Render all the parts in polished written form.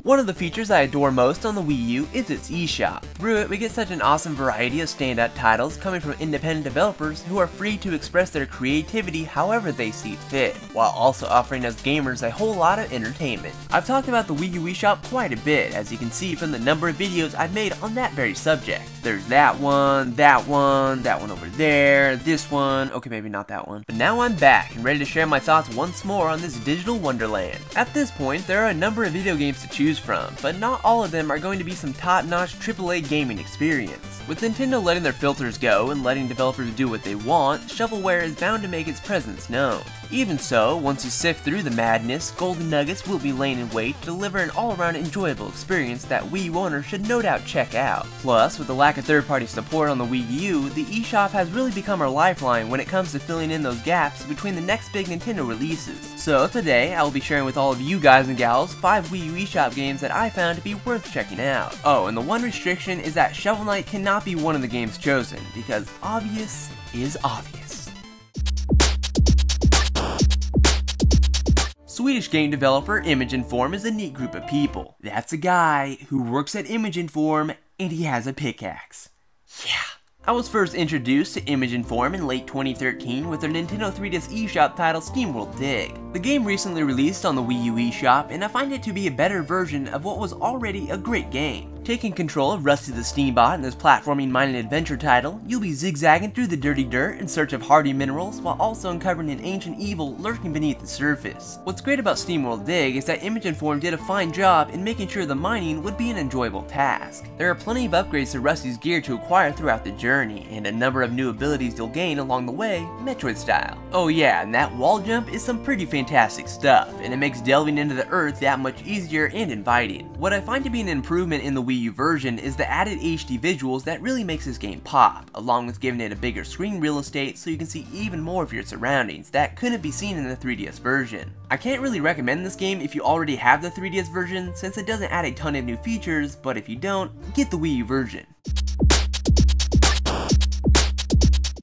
One of the features I adore most on the Wii U is its eShop. Through it, we get such an awesome variety of standout titles coming from independent developers who are free to express their creativity however they see fit, while also offering us gamers a whole lot of entertainment. I've talked about the Wii U eShop quite a bit, as you can see from the number of videos I've made on that very subject. There's that one over there, this one, okay maybe not that one. But now I'm back and ready to share my thoughts once more on this digital wonderland. At this point, there are a number of video games to choose from, but not all of them are going to be some top-notch AAA gaming experience. With Nintendo letting their filters go and letting developers do what they want, shovelware is bound to make its presence known. Even so, once you sift through the madness, golden nuggets will be laying in wait to deliver an all-around enjoyable experience that Wii U owners should no doubt check out. Plus, with the lack of third-party support on the Wii U, the eShop has really become our lifeline when it comes to filling in those gaps between the next big Nintendo releases. So today, I will be sharing with all of you guys and gals 5 Wii U eShop games that I found to be worth checking out. Oh, and the one restriction is that Shovel Knight cannot be one of the games chosen, because obvious is obvious. Swedish game developer Image Inform is a neat group of people. That's a guy who works at Image Inform and he has a pickaxe. Yeah. I was first introduced to Image Inform in late 2013 with their Nintendo 3DS eShop title SteamWorld Dig. The game recently released on the Wii U eShop, and I find it to be a better version of what was already a great game. Taking control of Rusty the Steambot in this platforming mining adventure title, you'll be zigzagging through the dirty dirt in search of hardy minerals while also uncovering an ancient evil lurking beneath the surface. What's great about SteamWorld Dig is that Image Inform did a fine job in making sure the mining would be an enjoyable task. There are plenty of upgrades to Rusty's gear to acquire throughout the journey, and a number of new abilities you'll gain along the way, Metroid style. Oh yeah, and that wall jump is some pretty fantastic stuff, and it makes delving into the earth that much easier and inviting. What I find to be an improvement in the Wii U version is the added HD visuals that really makes this game pop, along with giving it a bigger screen real estate so you can see even more of your surroundings that couldn't be seen in the 3DS version. I can't really recommend this game if you already have the 3DS version since it doesn't add a ton of new features, but if you don't, get the Wii U version.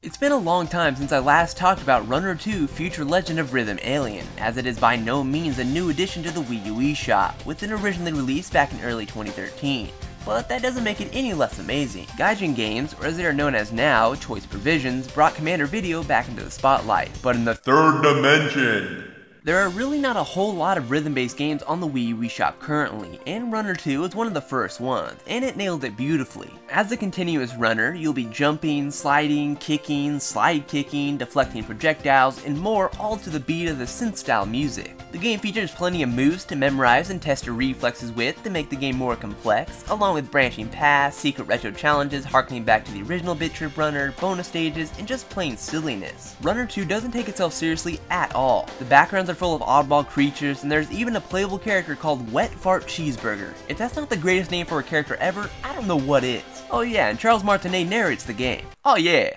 It's been a long time since I last talked about Runner 2 Future Legend of Rhythm Alien, as it is by no means a new addition to the Wii U eShop, with an originally released back in early 2013. But that doesn't make it any less amazing. Gaijin Games, or as they are known as now, Choice Provisions, brought Commander Video back into the spotlight, but in the third dimension. There are really not a whole lot of rhythm-based games on the Wii U eShop currently, and Runner 2 is one of the first ones, and it nailed it beautifully. As a continuous runner, you'll be jumping, sliding, kicking, slide kicking, deflecting projectiles, and more, all to the beat of the synth-style music. The game features plenty of moves to memorize and test your reflexes with to make the game more complex, along with branching paths, secret retro challenges harkening back to the original Bit Trip Runner, bonus stages, and just plain silliness. Runner 2 doesn't take itself seriously at all. The backgrounds are full of oddball creatures, and there's even a playable character called Wet Fart Cheeseburger. If that's not the greatest name for a character ever, I don't know what is. Oh yeah, and Charles Martinet narrates the game. Oh yeah!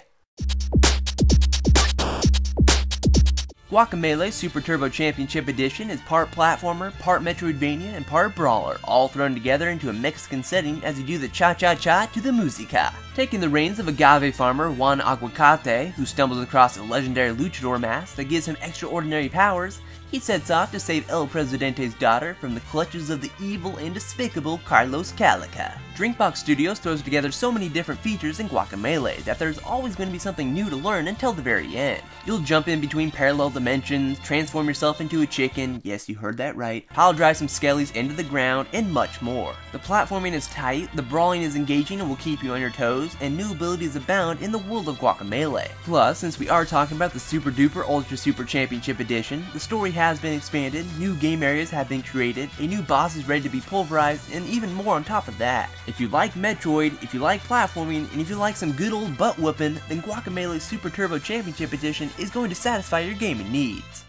Guacamelee Super Turbo Championship Edition is part platformer, part Metroidvania, and part brawler, all thrown together into a Mexican setting as you do the cha-cha-cha to the musica. Taking the reins of agave farmer Juan Aguacate, who stumbles across a legendary luchador mask that gives him extraordinary powers, he sets off to save El Presidente's daughter from the clutches of the evil and despicable Carlos Calica. Drinkbox Studios throws together so many different features in Guacamelee that there's always going to be something new to learn until the very end. You'll jump in between parallel dimensions, transform yourself into a chicken, yes you heard that right, pile drive some skellies into the ground, and much more. The platforming is tight, the brawling is engaging and will keep you on your toes, and new abilities abound in the world of Guacamelee. Plus, since we are talking about the Super Duper Ultra Super Championship Edition, the story has been expanded, new game areas have been created, a new boss is ready to be pulverized, and even more on top of that. If you like Metroid, if you like platforming, and if you like some good old butt whooping, then Guacamelee Super Turbo Championship Edition is going to satisfy your gaming needs.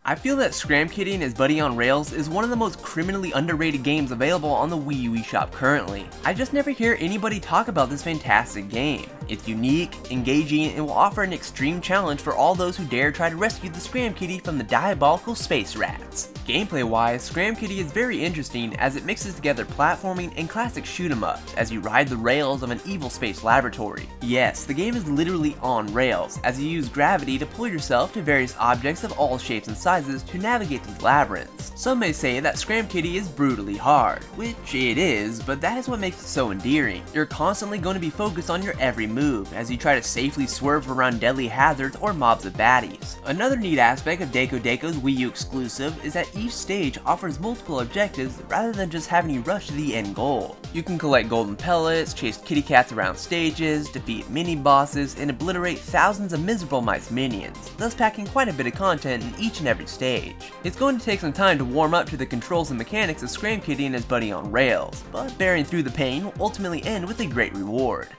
I feel that Scram Kitty and his buddy on Rails is one of the most criminally underrated games available on the Wii U eShop currently. I just never hear anybody talk about this fantastic game. It's unique, engaging, and will offer an extreme challenge for all those who dare try to rescue the Scram Kitty from the diabolical space rats. Gameplay-wise, Scram Kitty is very interesting as it mixes together platforming and classic shoot-'em-ups as you ride the rails of an evil space laboratory. Yes, the game is literally on rails, as you use gravity to pull yourself to various objects of all shapes and sizes to navigate these labyrinths. Some may say that Scram Kitty is brutally hard, which it is, but that is what makes it so endearing. You're constantly going to be focused on your every move as you try to safely swerve around deadly hazards or mobs of baddies. Another neat aspect of Deco Deco's Wii U exclusive is that each stage offers multiple objectives rather than just having you rush to the end goal. You can collect golden pellets, chase kitty cats around stages, defeat mini bosses, and obliterate thousands of miserable mice minions, thus packing quite a bit of content in each and every stage. It's going to take some time to warm up to the controls and mechanics of Scram Kitty and his buddy on rails, but bearing through the pain will ultimately end with a great reward.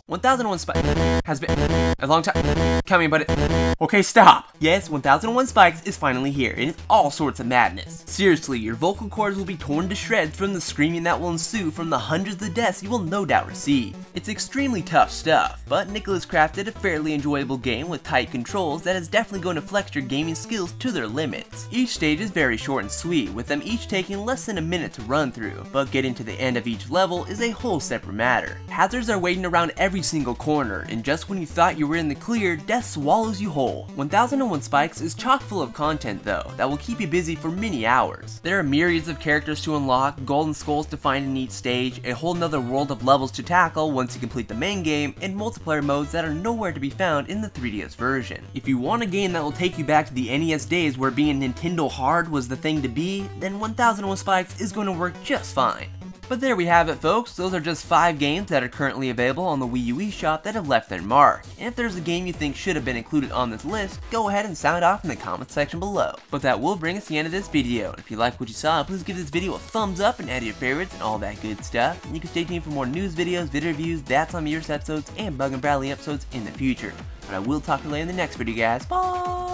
1001 Spikes has been a long time coming, but okay, stop! Yes, 1001 Spikes is finally here, and it's all sorts of madness. Seriously, your vocal cords will be torn to shreds from the screaming that will ensue from the hundreds of deaths you will no doubt receive. It's extremely tough stuff, but Nicholas crafted a fairly enjoyable game with tight controls that is definitely going to flex your gaming skills to their limits. Each stage is very short and sweet, with them each taking less than a minute to run through, but getting to the end of each level is a whole separate matter. Hazards are waiting around every single corner, and just when you thought you were in the clear, death swallows you whole. 1001 Spikes is chock full of content though, that will keep you busy for many hours. There are myriads of characters to unlock, golden skulls to find in each stage, a whole nother world of levels to tackle once you complete the main game, and multiplayer modes that are nowhere to be found in the 3DS version. If you want a game that will take you back to the NES days where being Nintendo hard was the thing to be, then 1001 Spikes is going to work just fine. But there we have it, folks. Those are just 5 games that are currently available on the Wii U eShop that have left their mark. And if there's a game you think should have been included on this list, go ahead and sound off in the comments section below. But that will bring us to the end of this video. And if you like what you saw, please give this video a thumbs up and add your favorites and all that good stuff. And you can stay tuned for more news videos, video reviews, That's on Me episodes, and Bug and Bradley episodes in the future. But I will talk to you later in the next video, guys. Bye!